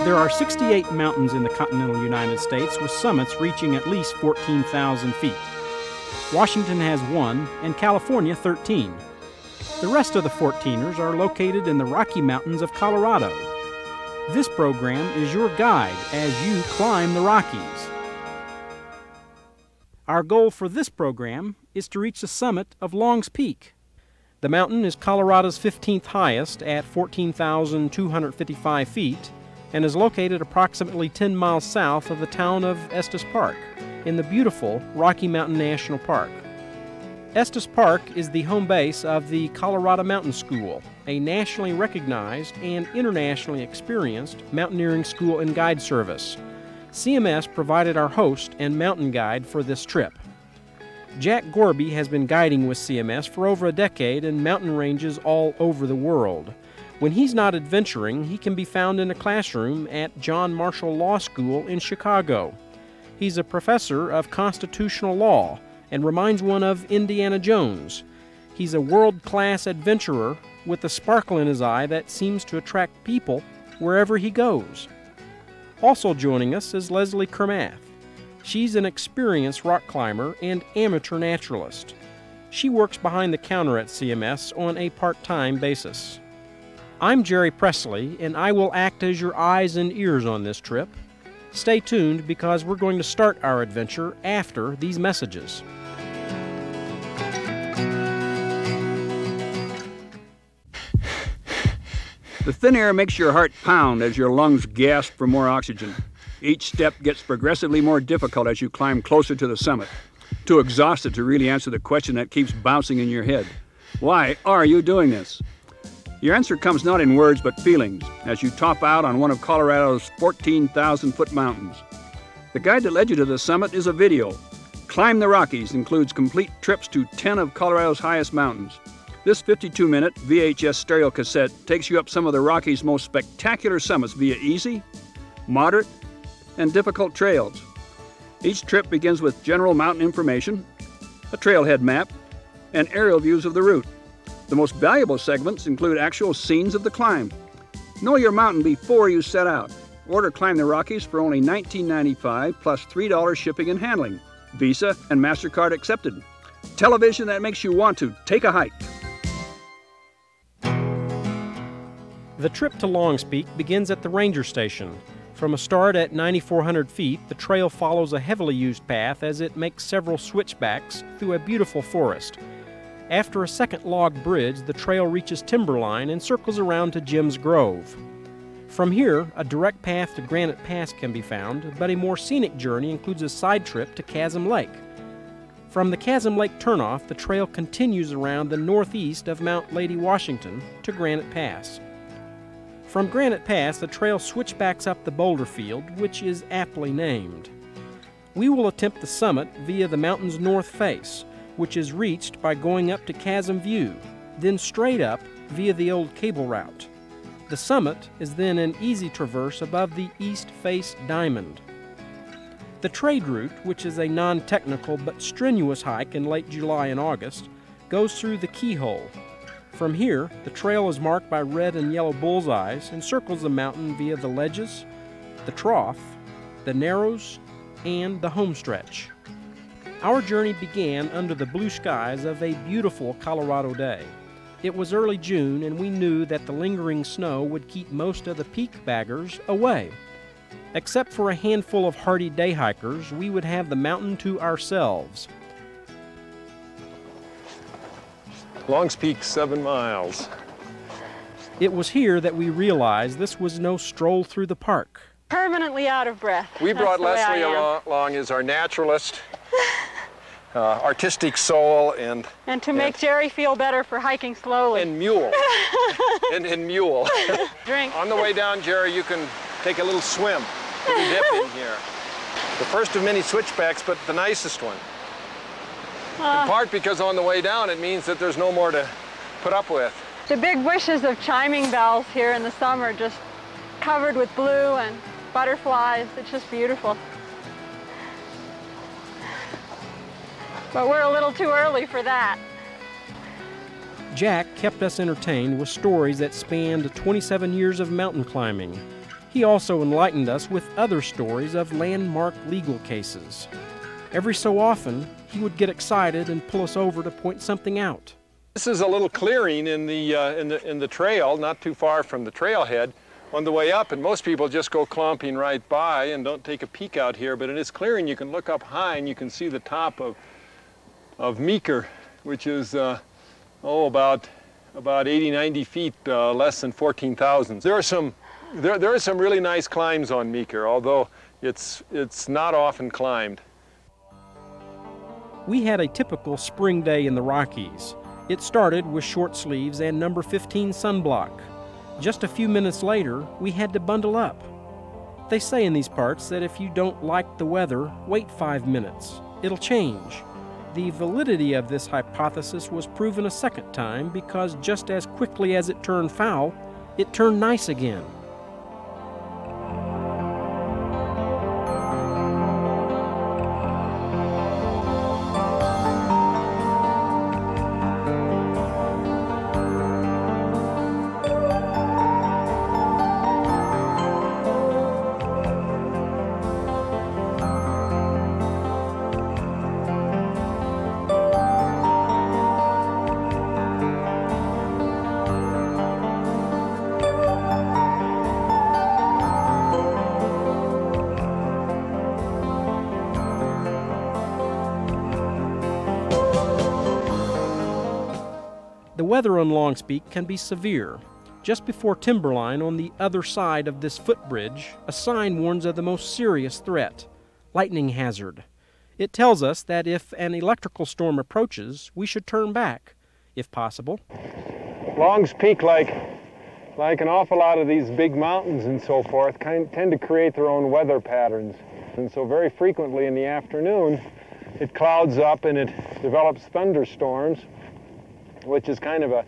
There are 68 mountains in the continental United States, with summits reaching at least 14,000 feet. Washington has 1, and California 13. The rest of the 14ers are located in the Rocky Mountains of Colorado. This program is your guide as you climb the Rockies. Our goal for this program is to reach the summit of Longs Peak. The mountain is Colorado's 15th highest at 14,255 feet and is located approximately 10 miles south of the town of Estes Park in the beautiful Rocky Mountain National Park. Estes Park is the home base of the Colorado Mountain School, a nationally recognized and internationally experienced mountaineering school and guide service. CMS provided our host and mountain guide for this trip. Jack Gorby has been guiding with CMS for over a decade in mountain ranges all over the world. When he's not adventuring, he can be found in a classroom at John Marshall Law School in Chicago. He's a professor of constitutional law and reminds one of Indiana Jones. He's a world-class adventurer with a sparkle in his eye that seems to attract people wherever he goes. Also joining us is Leslie Kermath. She's an experienced rock climber and amateur naturalist. She works behind the counter at CMS on a part-time basis. I'm Jerry Presley, and I will act as your eyes and ears on this trip. Stay tuned because we're going to start our adventure after these messages. The thin air makes your heart pound as your lungs gasp for more oxygen. Each step gets progressively more difficult as you climb closer to the summit. Too exhausted to really answer the question that keeps bouncing in your head. Why are you doing this? Your answer comes not in words but feelings as you top out on one of Colorado's 14,000-foot mountains. The guide that led you to the summit is a video. Climb the Rockies includes complete trips to 10 of Colorado's highest mountains. This 52-minute VHS stereo cassette takes you up some of the Rockies' most spectacular summits via easy, moderate, and difficult trails. Each trip begins with general mountain information, a trailhead map, and aerial views of the route. The most valuable segments include actual scenes of the climb. Know your mountain before you set out. Order Climb the Rockies for only $19.95 plus $3 shipping and handling. Visa and MasterCard accepted. Television that makes you want to take a hike. The trip to Longs Peak begins at the ranger station. From a start at 9,400 feet, the trail follows a heavily used path as it makes several switchbacks through a beautiful forest. After a second log bridge, the trail reaches timberline and circles around to Jim's Grove. From here, a direct path to Granite Pass can be found, but a more scenic journey includes a side trip to Chasm Lake. From the Chasm Lake turnoff, the trail continues around the northeast of Mount Lady Washington to Granite Pass. From Granite Pass, the trail switchbacks up the boulder field, which is aptly named. We will attempt the summit via the mountain's north face, which is reached by going up to Chasm View, then straight up via the old cable route. The summit is then an easy traverse above the east face diamond. The trade route, which is a non-technical but strenuous hike in late July and August, goes through the Keyhole. From here, the trail is marked by red and yellow bullseyes and circles the mountain via the ledges, the trough, the narrows, and the homestretch. Our journey began under the blue skies of a beautiful Colorado day. It was early June, and we knew that the lingering snow would keep most of the peak baggers away. Except for a handful of hardy day hikers, we would have the mountain to ourselves. Longs Peak, 7 miles. It was here that we realized this was no stroll through the park. Permanently out of breath. We brought Leslie along as our naturalist, artistic soul, and to make Jerry feel better for hiking slowly. And mule. and mule. Drink. On the way down, Jerry, you can take a little swim, a little dip in here. The first of many switchbacks, but the nicest one. In part because on the way down it means that there's no more to put up with. The big bushes of chiming bells here in the summer, just covered with blue and butterflies. It's just beautiful. But we're a little too early for that. Jack kept us entertained with stories that spanned 27 years of mountain climbing. He also enlightened us with other stories of landmark legal cases. Every so often, he would get excited and pull us over to point something out. This is a little clearing in the trail, not too far from the trailhead, on the way up, and most people just go clomping right by and don't take a peek out here. But in this clearing, you can look up high and you can see the top of Meeker, which is about 80, 90 feet, less than 14,000. There are some really nice climbs on Meeker, although it's not often climbed. We had a typical spring day in the Rockies. It started with short sleeves and number 15 sunblock. Just a few minutes later, we had to bundle up. They say in these parts that if you don't like the weather, wait 5 minutes. It'll change. The validity of this hypothesis was proven a second time because just as quickly as it turned foul, it turned nice again. The weather on Longspeak can be severe. Just before timberline on the other side of this footbridge, a sign warns of the most serious threat, lightning hazard. It tells us that if an electrical storm approaches, we should turn back, if possible. Longspeak, like an awful lot of these big mountains and so forth, tend to create their own weather patterns. And so very frequently in the afternoon, it clouds up and it develops thunderstorms, which is kind of a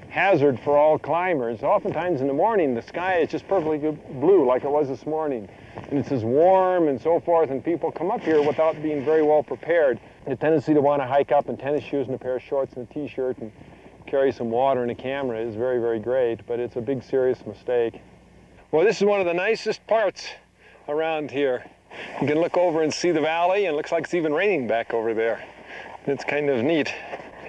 hazard for all climbers. Oftentimes in the morning, the sky is just perfectly blue like it was this morning. And it's as warm and so forth, and people come up here without being very well prepared. The tendency to want to hike up in tennis shoes and a pair of shorts and a t-shirt and carry some water and a camera is very, very great, but it's a big, serious mistake. Well, this is one of the nicest parts around here. You can look over and see the valley, and it looks like it's even raining back over there. It's kind of neat.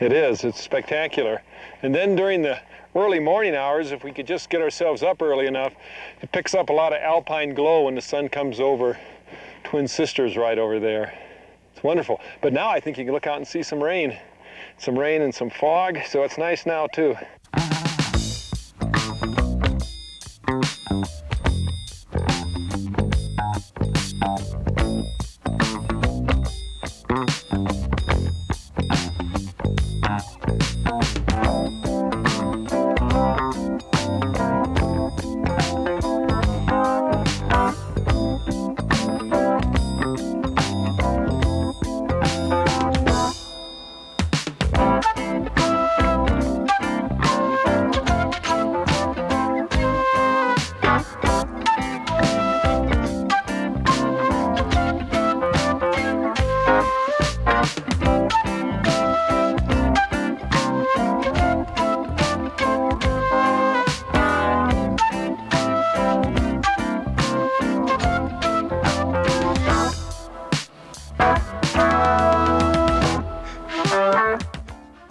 It is. It's spectacular. And then during the early morning hours, if we could just get ourselves up early enough, it picks up a lot of alpine glow when the sun comes over Twin Sisters right over there. It's wonderful. But now I think you can look out and see some rain and some fog, so it's nice now too.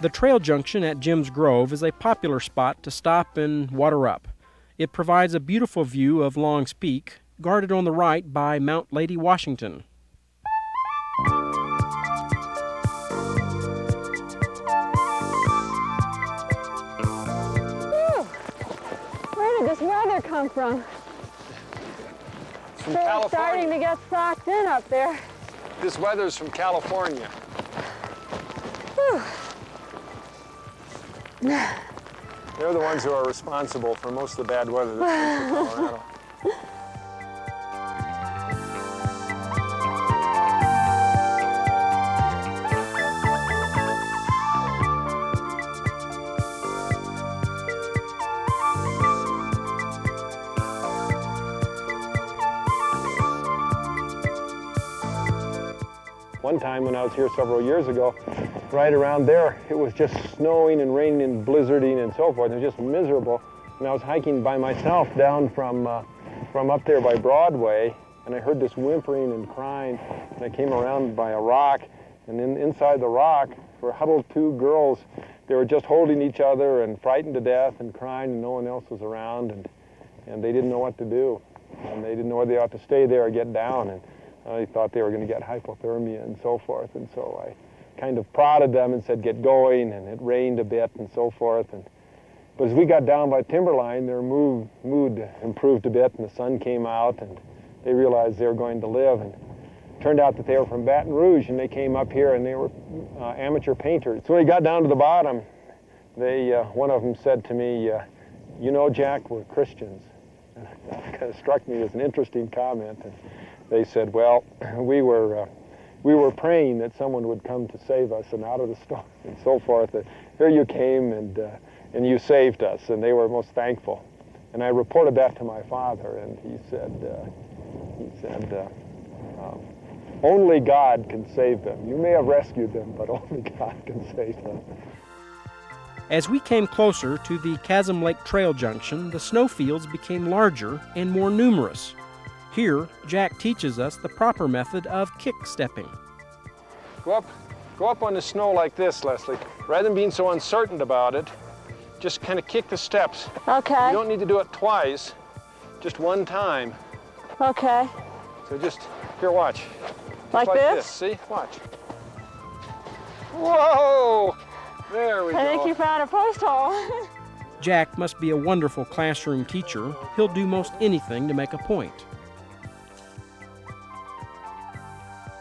The trail junction at Jim's Grove is a popular spot to stop and water up. It provides a beautiful view of Long's Peak, guarded on the right by Mount Lady Washington. Whew. Where did this weather come from? From It's California. starting to get socked in up there. This weather's from California. Whew. They're the ones who are responsible for most of the bad weather that comes from Colorado. One time when I was here several years ago, right around there, it was just snowing and raining and blizzarding and so forth. It was just miserable. And I was hiking by myself down from from up there by Broadway, and I heard this whimpering and crying, and I came around by a rock, and inside the rock were huddled two girls. They were just holding each other and frightened to death and crying, and no one else was around, and they didn't know what to do, and they didn't know whether they ought to stay there or get down, and I thought they were going to get hypothermia and so forth, and so I kind of prodded them and said, get going, and it rained a bit and so forth. But as we got down by timberline, their mood improved a bit, and the sun came out, and they realized they were going to live. And it turned out that they were from Baton Rouge, and they came up here, and they were amateur painters. So when we got down to the bottom, one of them said to me, you know, Jack, we're Christians. And that kind of struck me as an interesting comment. And they said, well, we were praying that someone would come to save us and out of the storm and so forth. And here you came, and you saved us, and they were most thankful. And I reported that to my father, and he said, only God can save them. You may have rescued them, but only God can save them. As we came closer to the Chasm Lake Trail junction, the snowfields became larger and more numerous. Here, Jack teaches us the proper method of kick-stepping. Go up on the snow like this, Leslie. Rather than being so uncertain about it, just kind of kick the steps. Okay. You don't need to do it twice, just one time. Okay. So just, here, watch. Like this? See? Watch. Whoa! There we go. I think you found a post hole. Jack must be a wonderful classroom teacher. He'll do most anything to make a point.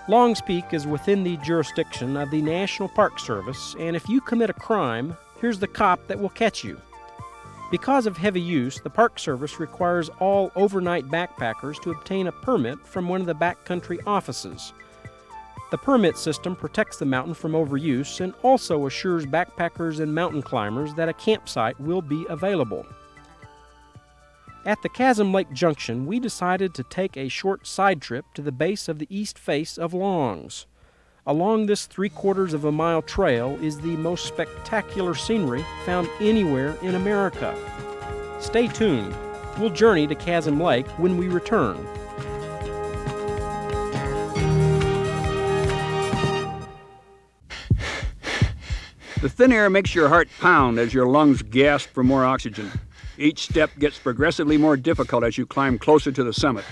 Longs Peak is within the jurisdiction of the National Park Service, and if you commit a crime, here's the cop that will catch you. Because of heavy use, the Park Service requires all overnight backpackers to obtain a permit from one of the backcountry offices. The permit system protects the mountain from overuse and also assures backpackers and mountain climbers that a campsite will be available. At the Chasm Lake Junction, we decided to take a short side trip to the base of the east face of Longs. Along this 3/4 of a mile trail is the most spectacular scenery found anywhere in America. Stay tuned. We'll journey to Chasm Lake when we return. The thin air makes your heart pound as your lungs gasp for more oxygen. Each step gets progressively more difficult as you climb closer to the summit.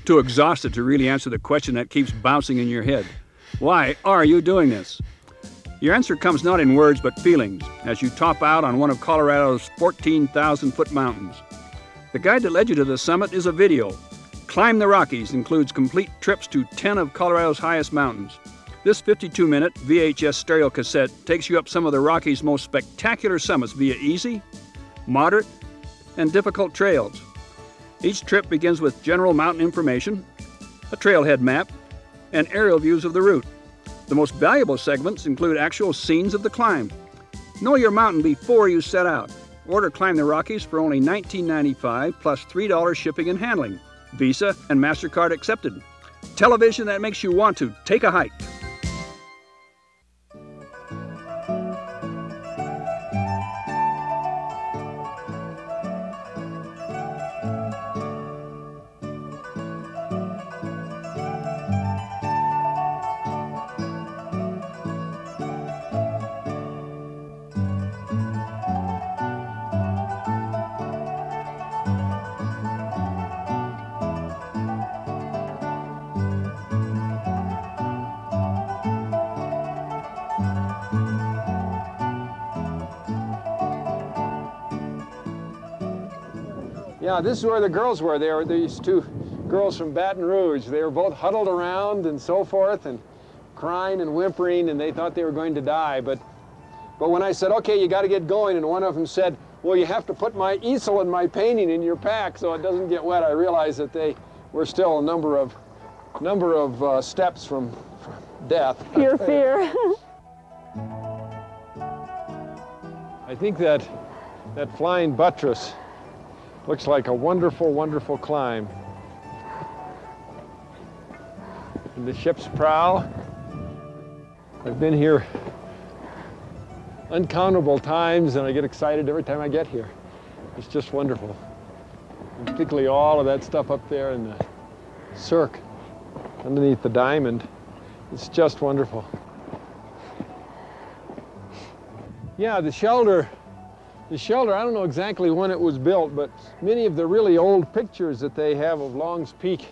Too exhausted to really answer the question that keeps bouncing in your head. Why are you doing this? Your answer comes not in words but feelings as you top out on one of Colorado's 14,000-foot mountains. The guide that led you to the summit is a video. Climb the Rockies includes complete trips to 10 of Colorado's highest mountains. This 52-minute VHS stereo cassette takes you up some of the Rockies' most spectacular summits via easy, moderate, and difficult trails. Each trip begins with general mountain information, a trailhead map, and aerial views of the route. The most valuable segments include actual scenes of the climb. Know your mountain before you set out. Order Climb the Rockies for only $19.95 plus $3 shipping and handling. Visa and MasterCard accepted. Television that makes you want to take a hike. Yeah, this is where the girls were. They were these two girls from Baton Rouge. They were both huddled around and so forth and crying and whimpering, and they thought they were going to die. But when I said, okay, you got to get going, and one of them said, well, you have to put my easel and my painting in your pack so it doesn't get wet, I realized that they were still a number of steps from death. Your fear. I think that flying buttress looks like a wonderful, wonderful climb. And the ship's prow. I've been here uncountable times, and I get excited every time I get here. It's just wonderful. And particularly all of that stuff up there in the cirque underneath the diamond. It's just wonderful. Yeah, the shelter, I don't know exactly when it was built, but many of the really old pictures that they have of Long's Peak,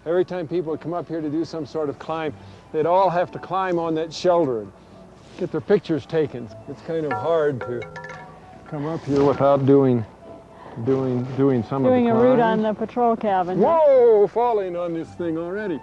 every time people would come up here to do some sort of climb, they'd all have to climb on that shelter and get their pictures taken. It's kind of hard to come up here without doing some of the climb. Doing a route on the patrol cabin. Whoa, falling on this thing already.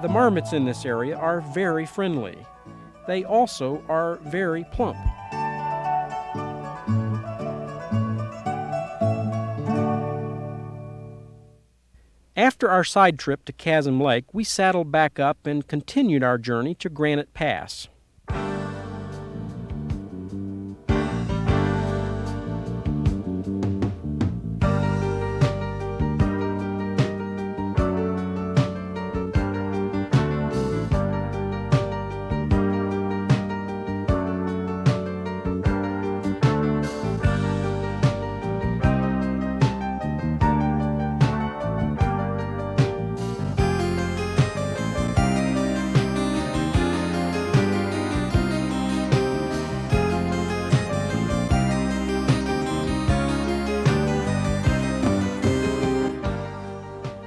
The marmots in this area are very friendly. They also are very plump. After our side trip to Chasm Lake, we saddled back up and continued our journey to Granite Pass.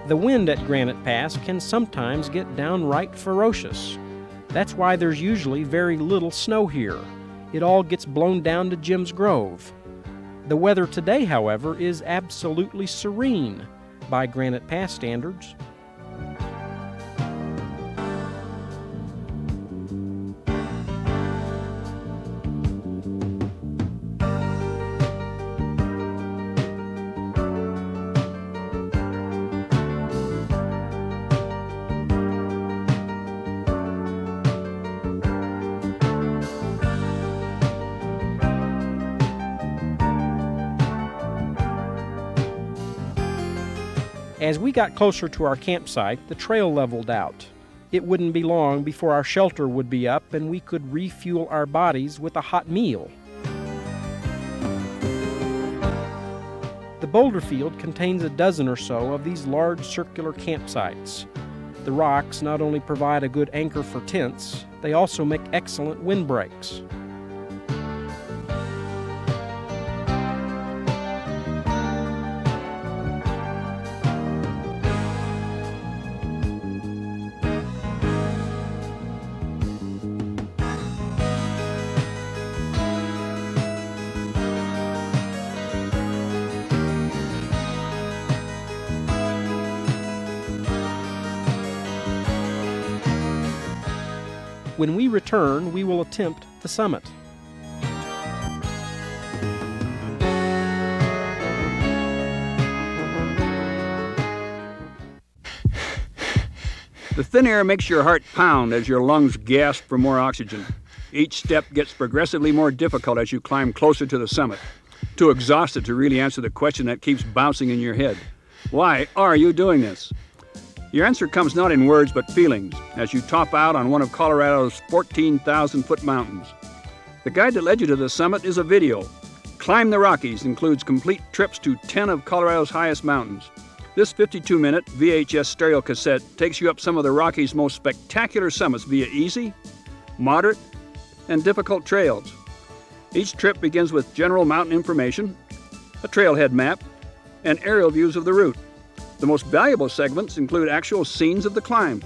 The wind at Granite Pass can sometimes get downright ferocious. That's why there's usually very little snow here. It all gets blown down to Jim's Grove. The weather today, however, is absolutely serene by Granite Pass standards. As we got closer to our campsite, the trail leveled out. It wouldn't be long before our shelter would be up and we could refuel our bodies with a hot meal. The boulder field contains a dozen or so of these large circular campsites. The rocks not only provide a good anchor for tents, they also make excellent windbreaks. When we return, we will attempt the summit. The thin air makes your heart pound as your lungs gasp for more oxygen. Each step gets progressively more difficult as you climb closer to the summit, too exhausted to really answer the question that keeps bouncing in your head. Why are you doing this? Your answer comes not in words but feelings as you top out on one of Colorado's 14,000-foot mountains. The guide that led you to the summit is a video. Climb the Rockies includes complete trips to 10 of Colorado's highest mountains. This 52-minute VHS stereo cassette takes you up some of the Rockies' most spectacular summits via easy, moderate, and difficult trails. Each trip begins with general mountain information, a trailhead map, and aerial views of the route. The most valuable segments include actual scenes of the climb.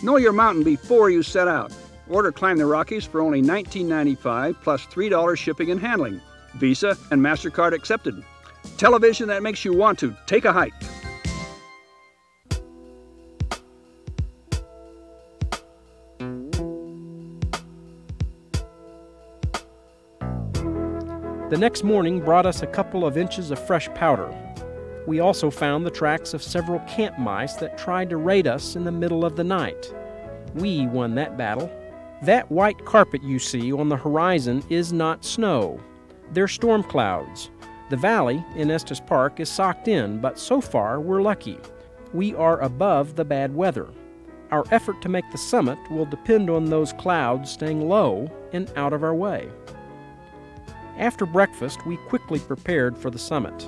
Know your mountain before you set out. Order Climb the Rockies for only $19.95 plus $3 shipping and handling. Visa and MasterCard accepted. Television that makes you want to take a hike. The next morning brought us a couple of inches of fresh powder. We also found the tracks of several camp mice that tried to raid us in the middle of the night. We won that battle. That white carpet you see on the horizon is not snow. They're storm clouds. The valley in Estes Park is socked in, but so far we're lucky. We are above the bad weather. Our effort to make the summit will depend on those clouds staying low and out of our way. After breakfast, we quickly prepared for the summit.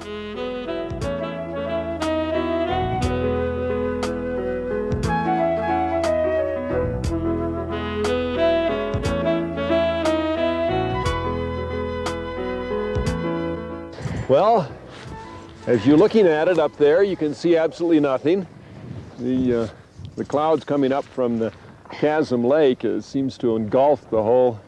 Well, as you're looking at it up there, you can see absolutely nothing. The clouds coming up from the chasm lake seems to engulf the whole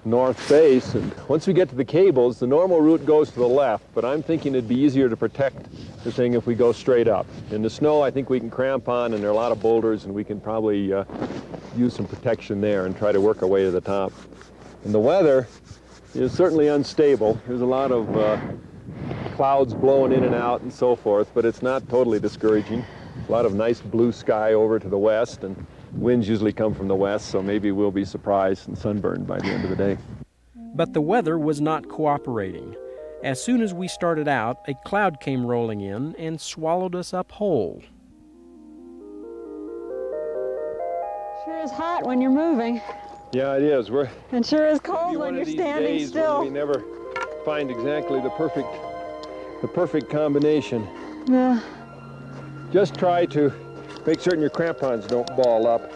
north face, and once we get to the cables, the normal route goes to the left, but I'm thinking it'd be easier to protect the thing if we go straight up. In the snow, I think we can cramp on, and there are a lot of boulders, and we can probably use some protection there and try to work our way to the top. And the weather is certainly unstable. There's a lot of clouds blowing in and out and so forth, but it's not totally discouraging. A lot of nice blue sky over to the west, and winds usually come from the west, so maybe we'll be surprised and sunburned by the end of the day. But the weather was not cooperating. As soon as we started out, a cloud came rolling in and swallowed us up whole. Sure is hot when you're moving. Yeah, it is. And sure is cold when you're standing still. We never find exactly the perfect combination. Yeah. Just try to make certain your crampons don't ball up.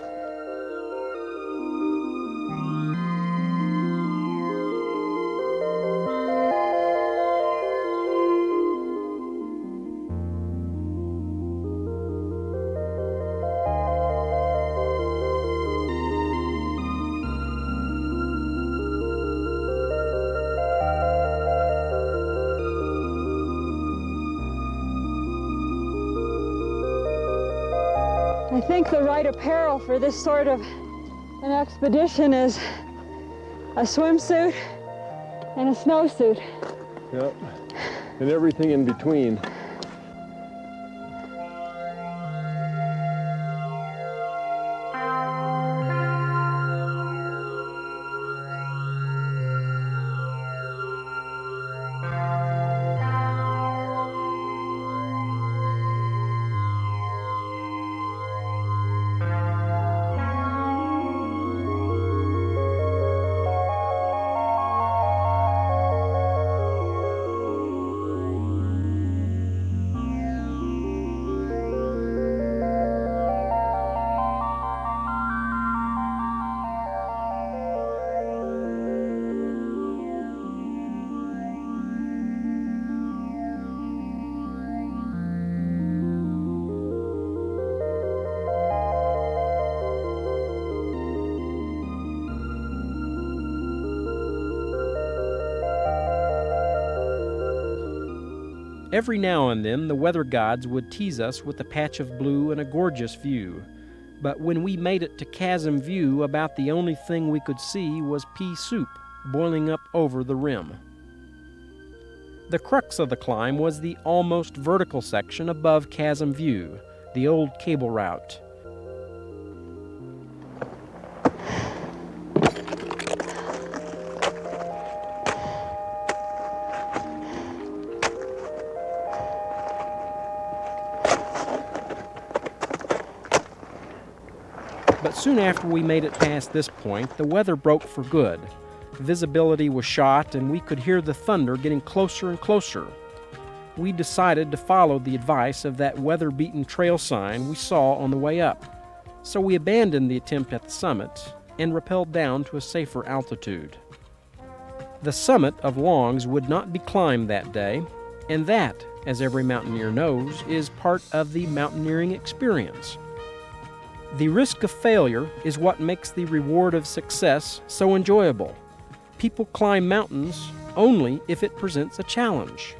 I think the right apparel for this sort of an expedition is a swimsuit and a snowsuit. Yep, and everything in between. Every now and then, the weather gods would tease us with a patch of blue and a gorgeous view. But when we made it to Chasm View, about the only thing we could see was pea soup boiling up over the rim. The crux of the climb was the almost vertical section above Chasm View, the old cable route. But soon after we made it past this point, the weather broke for good. Visibility was shot, and we could hear the thunder getting closer and closer. We decided to follow the advice of that weather-beaten trail sign we saw on the way up. So we abandoned the attempt at the summit and rappelled down to a safer altitude. The summit of Longs would not be climbed that day, and that, as every mountaineer knows, is part of the mountaineering experience. The risk of failure is what makes the reward of success so enjoyable. People climb mountains only if it presents a challenge.